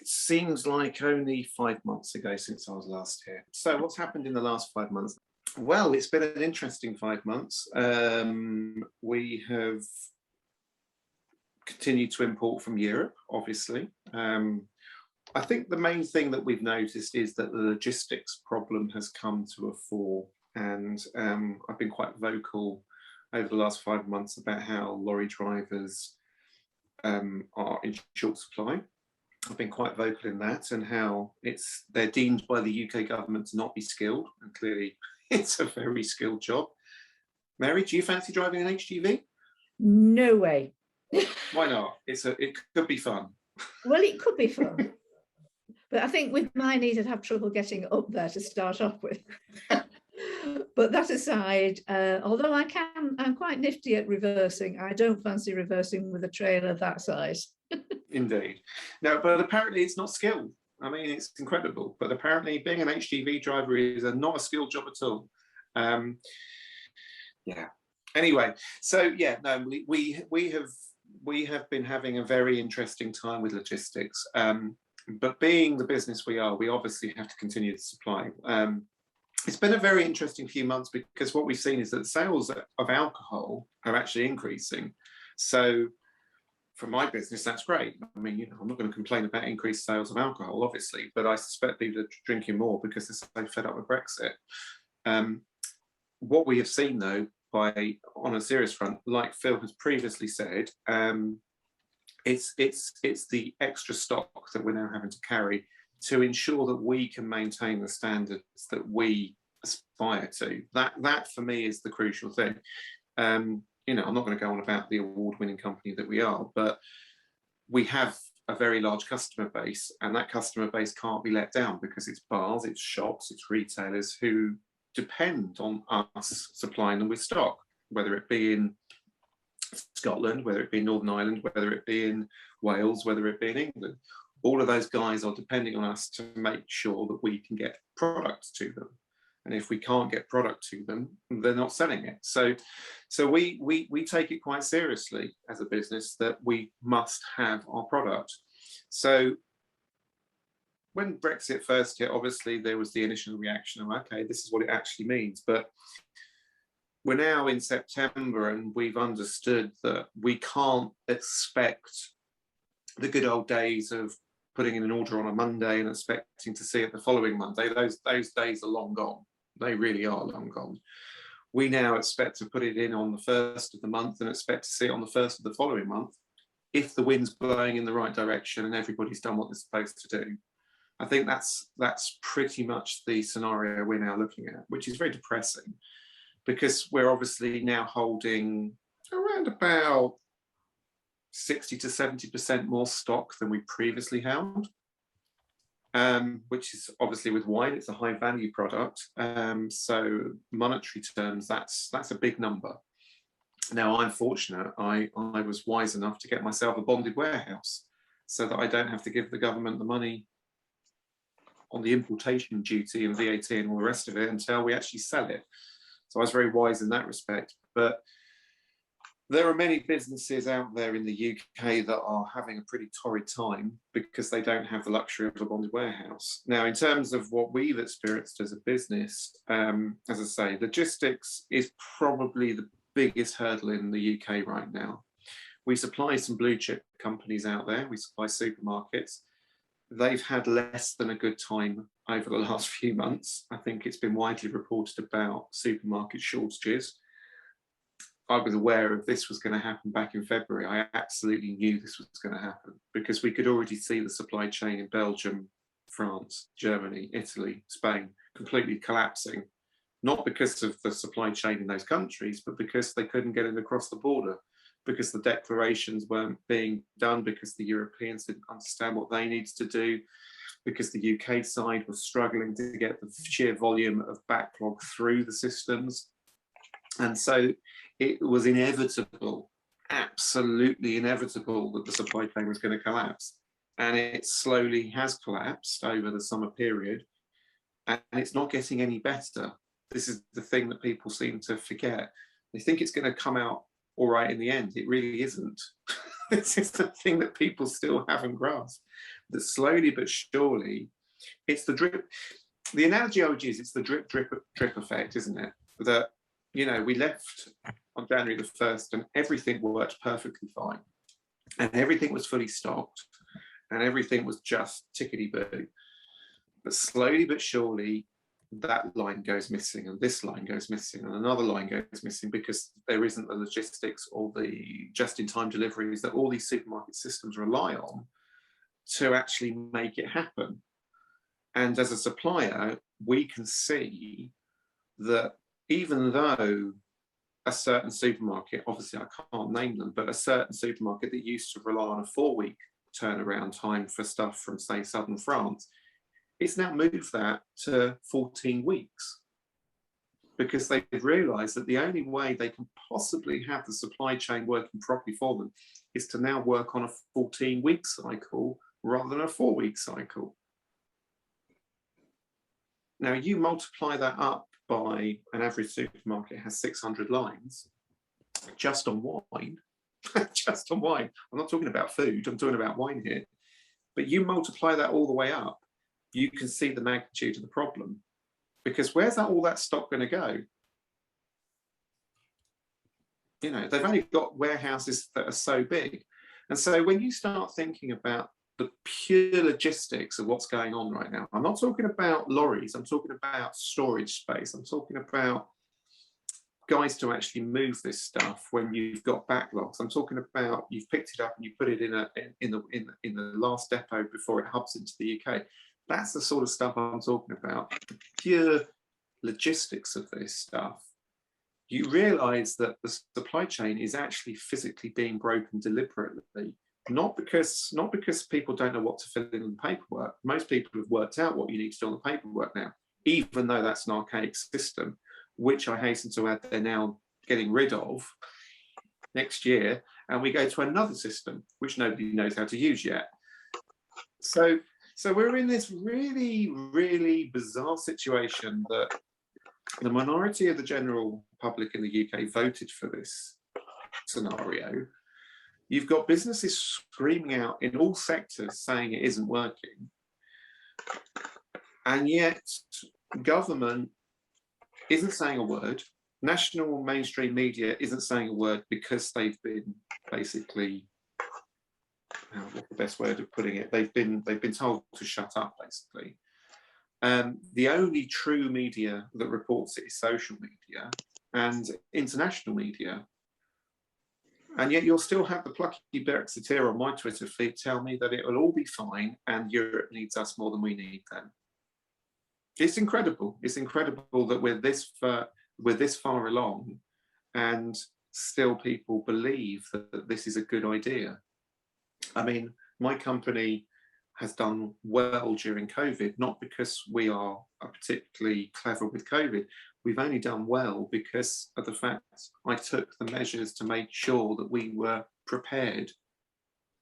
seems like only 5 months ago since I was last here. So what's happened in the last 5 months? Well, it's been an interesting 5 months. We have continued to import from Europe, obviously. I think the main thing that we've noticed is that the logistics problem has come to a fore. And I've been quite vocal over the last 5 months about how lorry drivers are in short supply. I've been quite vocal in that, and how they're deemed by the UK government to not be skilled, and clearly it's a very skilled job. Mary, do you fancy driving an HGV? No way. Why not? It could be fun. Well, it could be fun, but I think with my knees I'd have trouble getting up there to start off with. But that aside, although I'm quite nifty at reversing, I don't fancy reversing with a trailer that size. Indeed. No, but apparently it's not skilled. I mean, it's incredible. But apparently being an HGV driver is not a skilled job at all. Yeah. Anyway, so yeah, no, we have been having a very interesting time with logistics. But being the business we are, we obviously have to continue to supply. It's been a very interesting few months, because what we've seen is that sales of alcohol are actually increasing. So for my business, that's great. I mean, I'm not going to complain about increased sales of alcohol, obviously, but I suspect people are drinking more because they're so fed up with Brexit. What we have seen, though, on a serious front, like Phil has previously said, it's the extra stock that we're now having to carry to ensure that we can maintain the standards that we aspire to. That for me is the crucial thing. I'm not going to go on about the award-winning company that we are, but we have a very large customer base, and that customer base can't be let down, because it's bars, it's shops, it's retailers who depend on us supplying them with stock, whether it be in Scotland, whether it be in Northern Ireland, whether it be in Wales, whether it be in England. All of those guys are depending on us to make sure that we can get product to them. And if we can't get product to them, they're not selling it. So we take it quite seriously as a business that we must have our product. So when Brexit first hit, obviously there was the initial reaction of, okay, this is what it actually means. But we're now in September, and we've understood that we can't expect the good old days of putting in an order on a Monday and expecting to see it the following Monday. Those days are long gone. They really are long gone. We now expect to put it in on the first of the month and expect to see it on the first of the following month, if the wind's blowing in the right direction and everybody's done what they're supposed to do. I think that's pretty much the scenario we're now looking at, which is very depressing, because we're obviously now holding around about 60 to 70% more stock than we previously held, which is obviously, with wine, it's a high value product. So monetary terms, that's a big number. Now, I'm fortunate. I was wise enough to get myself a bonded warehouse so that I don't have to give the government the money on the importation duty and VAT and all the rest of it until we actually sell it. So I was very wise in that respect. But there are many businesses out there in the UK that are having a pretty torrid time because they don't have the luxury of a bonded warehouse. Now, in terms of what we've experienced as a business, as I say, logistics is probably the biggest hurdle in the UK right now. We supply some blue chip companies out there. We supply supermarkets. They've had less than a good time over the last few months. I think it's been widely reported about supermarket shortages. I was aware of this was going to happen back in February. I absolutely knew this was going to happen because we could already see the supply chain in Belgium, France, Germany, Italy, Spain completely collapsing. Not because of the supply chain in those countries, but because they couldn't get it across the border, because the declarations weren't being done, because the Europeans didn't understand what they needed to do, because the UK side was struggling to get the sheer volume of backlog through the systems. And so it was inevitable, absolutely inevitable, that the supply chain was going to collapse. And it slowly has collapsed over the summer period, and it's not getting any better. This is the thing that people seem to forget. They think it's going to come out all right in the end. It really isn't. This is the thing that people still haven't grasped. that slowly but surely, it's the drip. The analogy I would use, it's the drip, drip, drip effect, isn't it? That, you know, we left on January the 1st and everything worked perfectly fine. And everything was fully stocked and everything was just tickety-boo. But slowly but surely, that line goes missing and this line goes missing and another line goes missing because there isn't the logistics or the just-in-time deliveries that all these supermarket systems rely on to actually make it happen. And as a supplier, we can see that even though a certain supermarket, obviously I can't name them, but a certain supermarket that used to rely on a 4-week turnaround time for stuff from, say, southern France, it's now moved that to 14 weeks because they've realized that the only way they can possibly have the supply chain working properly for them is to now work on a 14-week cycle rather than a 4-week cycle. Now you multiply that up by an average supermarket has 600 lines just on wine, just on wine. I'm not talking about food, I'm talking about wine here. But you multiply that all the way up, you can see the magnitude of the problem. Because where's all that stock going to go? You know, they've only got warehouses that are so big. And so when you start thinking about the pure logistics of what's going on right now, I'm not talking about lorries, I'm talking about storage space, I'm talking about guys to actually move this stuff when you've got backlogs. I'm talking about you've picked it up and you put it in the last depot before it hubs into the UK. That's the sort of stuff I'm talking about. The pure logistics of this stuff. You realise that the supply chain is actually physically being broken deliberately, not because people don't know what to fill in the paperwork. Most people have worked out what you need to do on the paperwork now, even though that's an archaic system, which I hasten to add they're now getting rid of next year, and we go to another system which nobody knows how to use yet. So we're in this really, really bizarre situation that the minority of the general public in the UK voted for this scenario. You've got businesses screaming out in all sectors saying it isn't working. And yet government isn't saying a word. National mainstream media isn't saying a word because they've been basically, what's the best way of putting it? They've been told to shut up, basically. The only true media that reports it is social media and international media. And yet you'll still have the plucky Brexiteer on my Twitter feed tell me that it will all be fine and Europe needs us more than we need them. It's incredible. It's incredible that we're this far along and still people believe that this is a good idea. I mean, my company has done well during COVID, not because we are particularly clever with COVID. We've only done well because of the fact I took the measures to make sure that we were prepared.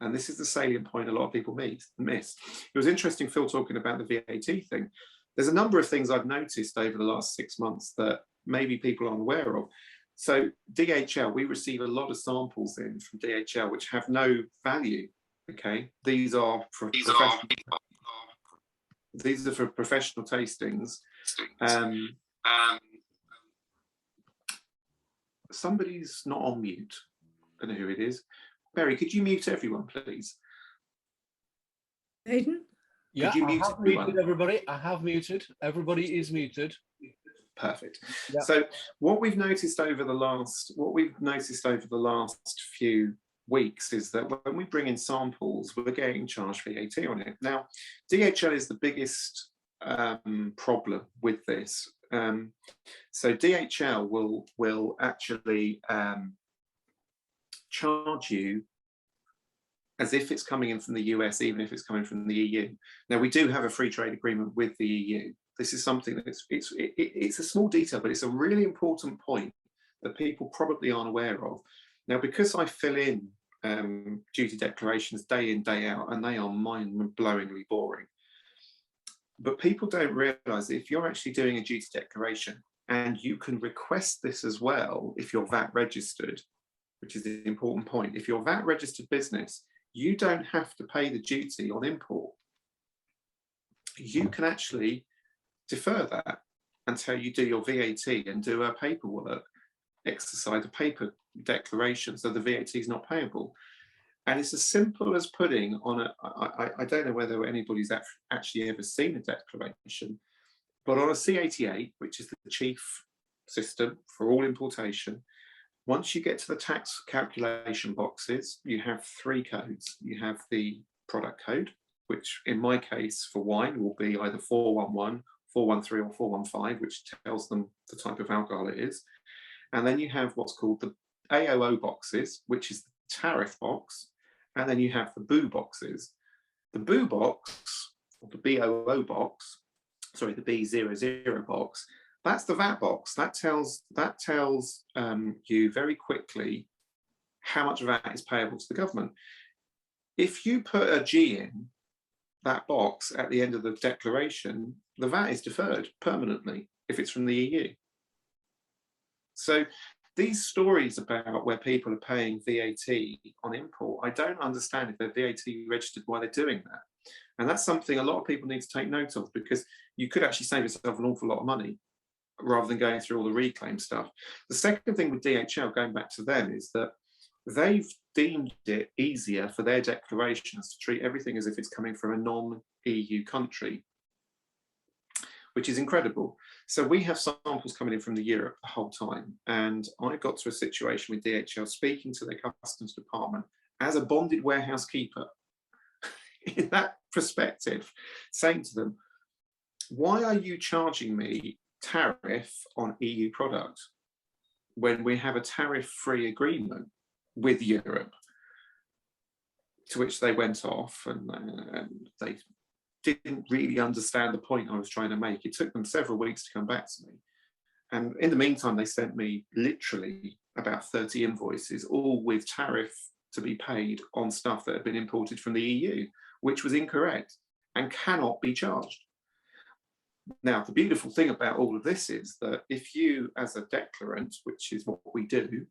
And this is the salient point a lot of people miss. It was interesting, Phil, talking about the VAT thing. There's a number of things I've noticed over the last 6 months that maybe people aren't aware of. So DHL, we receive a lot of samples in from DHL which have no value. Okay, these are for professional tastings. Somebody's not on mute. I don't know who it is. Barry, could you mute everyone, please? Aidan? Yeah, I have muted everybody. I have muted. Everybody is muted. Perfect. Yep. So what we've noticed over the last few weeks is that when we bring in samples, we're getting charged VAT on it. Now, DHL is the biggest problem with this. So DHL will actually charge you as if it's coming in from the US, even if it's coming from the EU. Now, we do have a free trade agreement with the EU. This is something that's it's a small detail, but it's a really important point that people probably aren't aware of. Now, because I fill in duty declarations day in, day out, and they are mind-blowingly boring, but people don't realise that if you're actually doing a duty declaration, and you can request this as well if you're VAT registered, which is the important point. If you're VAT registered business, you don't have to pay the duty on import. You can actually defer that until you do your VAT and do a paperwork exercise, a paper declaration, so the VAT is not payable. And it's as simple as putting on a, I don't know whether anybody's actually ever seen a declaration, but on a C88, which is the chief system for all importation, once you get to the tax calculation boxes, you have 3 codes. You have the product code, which in my case for wine will be either 411, 413 or 415, which tells them the type of alcohol it is. And then you have what's called the AOO boxes, which is the tariff box. And then you have the BOO boxes. The BOO box, or the BOO box, sorry, the B00 box, that's the VAT box. That tells you very quickly how much VAT is payable to the government. If you put a G in that box at the end of the declaration, the VAT is deferred permanently if it's from the EU. So these stories about where people are paying VAT on import, I don't understand if they're VAT registered why they're doing that. And that's something a lot of people need to take note of, because you could actually save yourself an awful lot of money rather than going through all the reclaim stuff. The second thing with DHL, going back to them, is that they've deemed it easier for their declarations to treat everything as if it's coming from a non-EU country, which is incredible. So we have samples coming in from the Europe the whole time. And I got to a situation with DHL speaking to their customs department as a bonded warehouse keeper in that perspective, saying to them, why are you charging me tariff on EU product when we have a tariff-free agreement with Europe? To which they went off and they didn't really understand the point I was trying to make. It took them several weeks to come back to me. And in the meantime, they sent me literally about 30 invoices, all with tariff to be paid on stuff that had been imported from the EU, which was incorrect and cannot be charged. Now, the beautiful thing about all of this is that if you, as a declarant, which is what we do,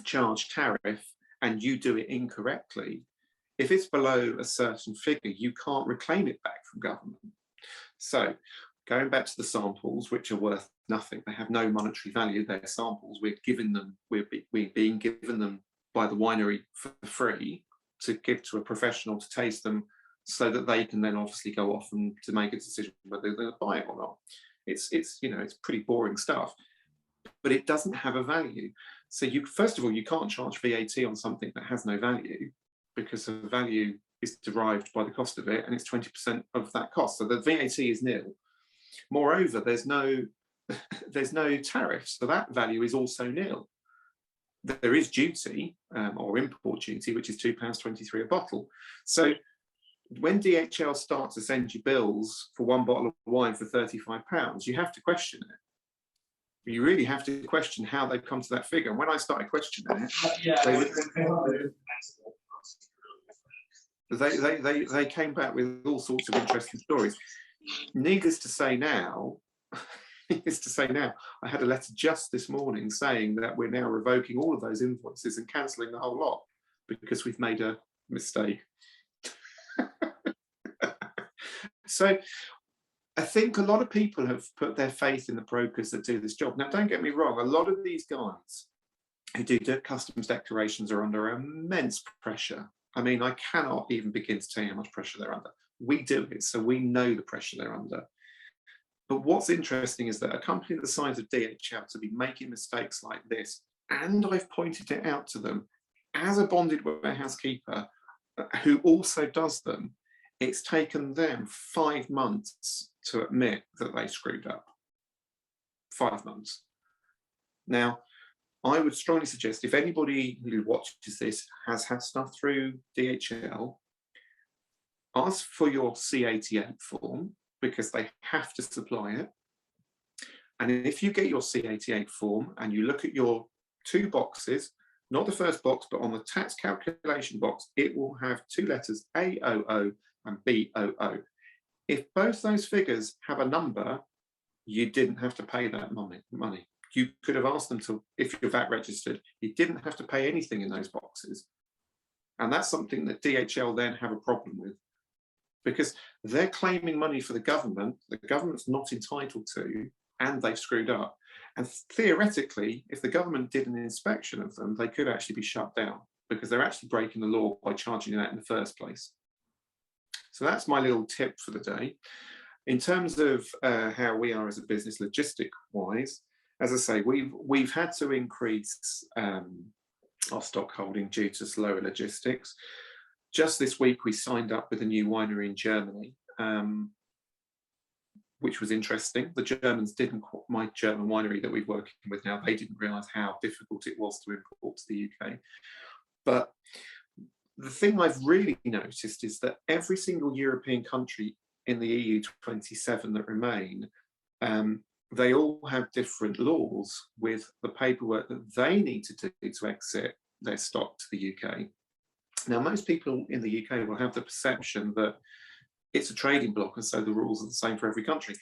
charge tariff and you do it incorrectly, if it's below a certain figure, you can't reclaim it back from government. So going back to the samples, which are worth nothing, they have no monetary value, they're samples, we're being given them by the winery for free to give to a professional to taste them, so that they can then obviously go off and to make a decision whether they're going to buy it or not. It's pretty boring stuff, but it doesn't have a value. So first of all, you can't charge VAT on something that has no value, because the value is derived by the cost of it, and it's 20% of that cost. So the VAT is nil. Moreover, there's no tariff, so that value is also nil. There is duty or import duty, which is £2.23 a bottle. So when DHL starts to send you bills for one bottle of wine for £35, you have to question it. You really have to question how they've come to that figure. And when I started questioning it, they came back with all sorts of interesting stories. Needless to say now, I had a letter just this morning saying that we're now revoking all of those invoices and cancelling the whole lot because we've made a mistake. So I think a lot of people have put their faith in the brokers that do this job. Now, don't get me wrong, a lot of these guys who do customs declarations are under immense pressure. I mean, I cannot even begin to tell you how much pressure they're under. We do it, so we know the pressure they're under. But what's interesting is that a company the size of DHL to be making mistakes like this, and I've pointed it out to them as a bonded warehouse keeper who also does them, it's taken them 5 months to admit that they screwed up. 5 months. Now, I would strongly suggest if anybody who watches this has had stuff through DHL, ask for your C88 form, because they have to supply it. And if you get your C88 form and you look at your 2 boxes, not the first box, but on the tax calculation box, it will have 2 letters, AOO and BOO. If both those figures have a number, you didn't have to pay that money. You could have asked them to, if you're VAT registered, you didn't have to pay anything in those boxes. And that's something that DHL then have a problem with, because they're claiming money for the government's not entitled to, and they've screwed up. And theoretically, if the government did an inspection of them, they could actually be shut down because they're actually breaking the law by charging that in the first place. So that's my little tip for the day. In terms of how we are as a business logistic-wise, as I say, we've had to increase our stock holding due to slower logistics. Just this week, we signed up with a new winery in Germany, which was interesting. The Germans didn't, my German winery that we're working with now, they didn't realise how difficult it was to import to the UK. But the thing I've really noticed is that every single European country in the EU 27 that remain, they all have different laws with the paperwork that they need to do to exit their stock to the UK. Now, most people in the UK will have the perception that it's a trading bloc and so the rules are the same for every country.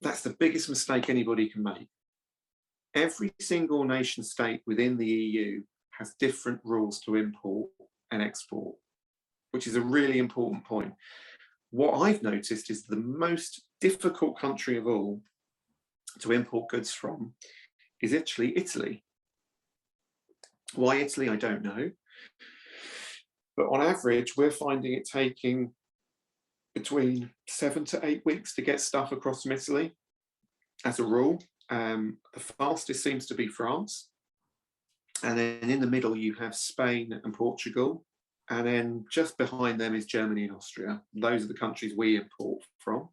That's the biggest mistake anybody can make. Every single nation state within the EU has different rules to import and export, which is a really important point. What I've noticed is the most difficult country of all to import goods from is actually Italy. Why Italy, I don't know. But on average, we're finding it taking between 7 to 8 weeks to get stuff across from Italy, as a rule. The fastest seems to be France. And then in the middle, you have Spain and Portugal. And then just behind them is Germany and Austria. Those are the countries we import from.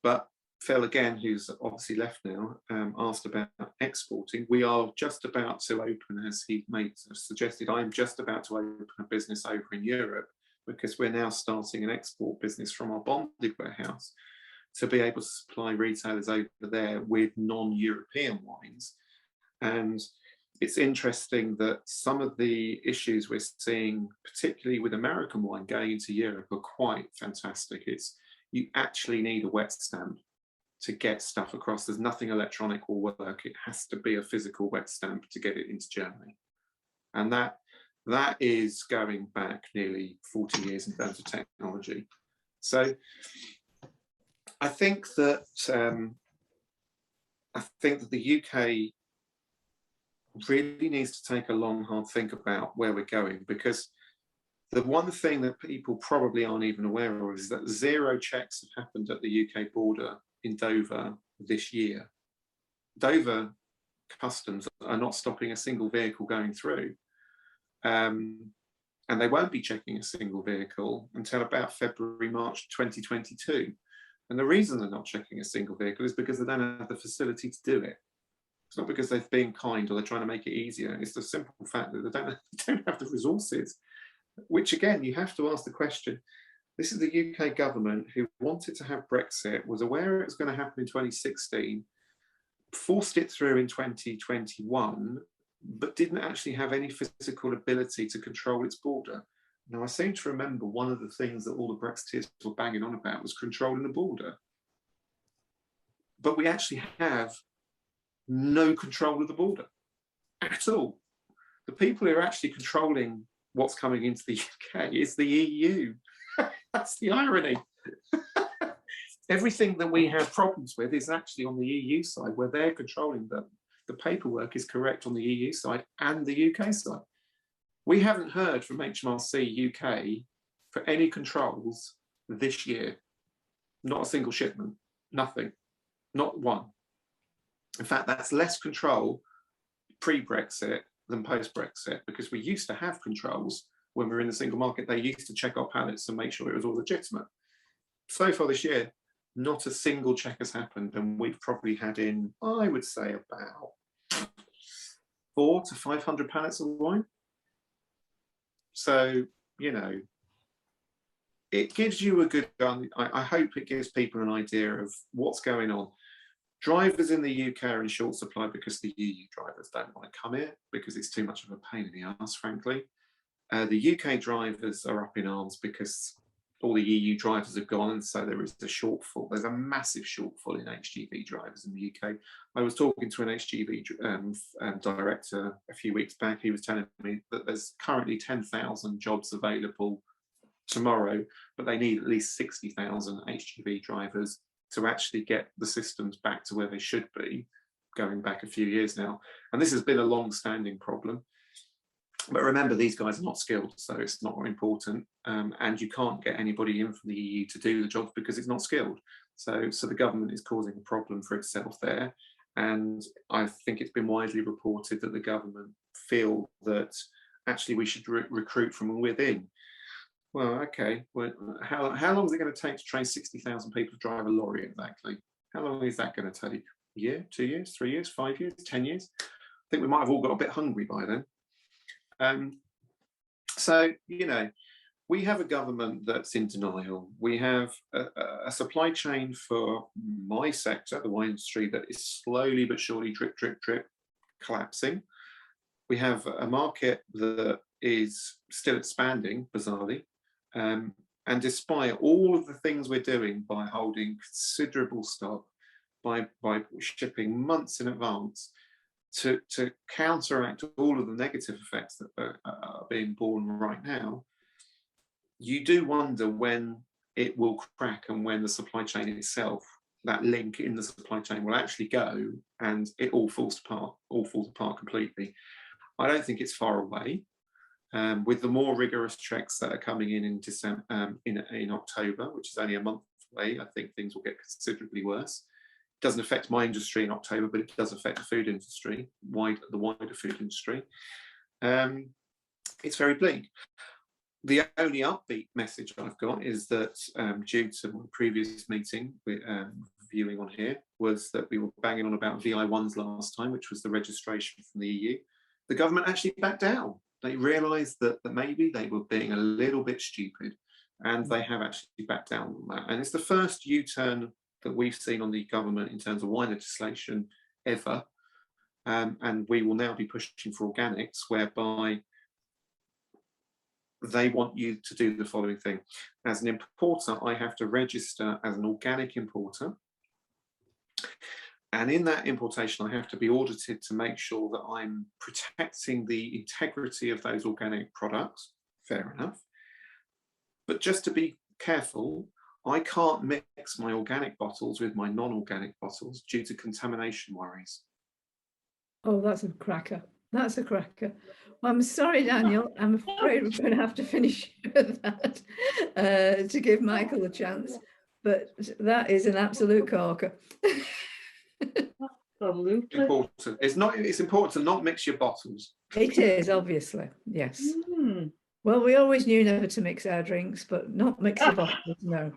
But Phil, again, who's obviously left now, asked about exporting. We are just about to open, as he suggested, I'm just about to open a business over in Europe, because we're now starting an export business from our bonded warehouse to be able to supply retailers over there with non-European wines. And it's interesting that some of the issues we're seeing, particularly with American wine going into Europe, are quite fantastic. You actually need a wet stamp to get stuff across. There's nothing electronic will work. It has to be a physical wet stamp to get it into Germany. And that is going back nearly 40 years in terms of technology. So I think that the UK really needs to take a long, hard think about where we're going, because the one thing that people probably aren't even aware of is that 0 checks have happened at the UK border in Dover this year. Dover customs are not stopping a single vehicle going through. And they won't be checking a single vehicle until about February, March 2022. And the reason they're not checking a single vehicle is because they don't have the facility to do it. It's not because they've been kind or they're trying to make it easier. It's the simple fact that they don't have the resources, which again, you have to ask the question. This is the UK government who wanted to have Brexit, was aware it was going to happen in 2016, forced it through in 2021, but didn't actually have any physical ability to control its border. Now, I seem to remember one of the things that all the Brexiteers were banging on about was controlling the border. But we actually have no control of the border at all. The people who are actually controlling what's coming into the UK is the EU. That's the irony. Everything that we have problems with is actually on the EU side, where they're controlling them. The paperwork is correct on the EU side and the UK side. We haven't heard from HMRC UK for any controls this year. Not a single shipment, nothing, not one. In fact, that's less control pre-Brexit than post-Brexit, because we used to have controls when we were in the single market. They used to check our pallets and make sure it was all legitimate. So far this year, not a single check has happened, and we've probably had in, I would say, about 400 to 500 pallets of wine. So, you know, it gives you a good, I hope it gives people an idea of what's going on. Drivers in the UK are in short supply because the EU drivers don't want to come here because it's too much of a pain in the arse, frankly. The UK drivers are up in arms because all the EU drivers have gone, and so there is a shortfall. There's a massive shortfall in HGV drivers in the UK. I was talking to an HGV director a few weeks back. He was telling me that there's currently 10,000 jobs available tomorrow, but they need at least 60,000 HGV drivers to actually get the systems back to where they should be, going back a few years now. And this has been a long-standing problem. But remember, these guys are not skilled, so it's not important. And you can't get anybody in from the EU to do the jobs because it's not skilled. So the government is causing a problem for itself there. And I think it's been widely reported that the government feel that actually we should recruit from within. Well, okay. Well, how long is it going to take to train 60,000 people to drive a lorry exactly? How long is that going to take? A year, 2 years, 3 years, 5 years, 10 years? I think we might have all got a bit hungry by then. So, you know, we have a government that's in denial. We have a supply chain for my sector, the wine industry, that is slowly but surely drip, drip, drip, collapsing. We have a market that is still expanding, bizarrely. And despite all of the things we're doing by holding considerable stock, by shipping months in advance, to counteract all of the negative effects that are being borne right now, you do wonder when it will crack and when the supply chain itself, that link in the supply chain, will actually go and it all falls apart completely. I don't think it's far away. With the more rigorous checks that are coming in December, in October, which is only a month away, I think things will get considerably worse. It doesn't affect my industry in October, but it does affect the food industry, the wider food industry. It's very bleak. The only upbeat message I've got is that due to my previous meeting viewing on here, was that we were banging on about VI1s last time, which was the registration from the EU. The government actually backed down. They realised that maybe they were being a little bit stupid, and they have actually backed down on that. And it's the first U-turn that we've seen on the government in terms of wine legislation ever. And we will now be pushing for organics, whereby they want you to do the following thing. As an importer, I have to register as an organic importer. And in that importation, I have to be audited to make sure that I'm protecting the integrity of those organic products. Fair enough. But just to be careful, I can't mix my organic bottles with my non-organic bottles due to contamination worries. Oh, that's a cracker. That's a cracker. Well, I'm sorry, Daniel. I'm afraid we're going to have to finish with that to give Michael a chance. But that is an absolute corker. Absolutely. Important. It's important to not mix your bottles. It is, obviously. Yes. Mm. Well, we always knew never to mix our drinks, but not mix the bottles, no.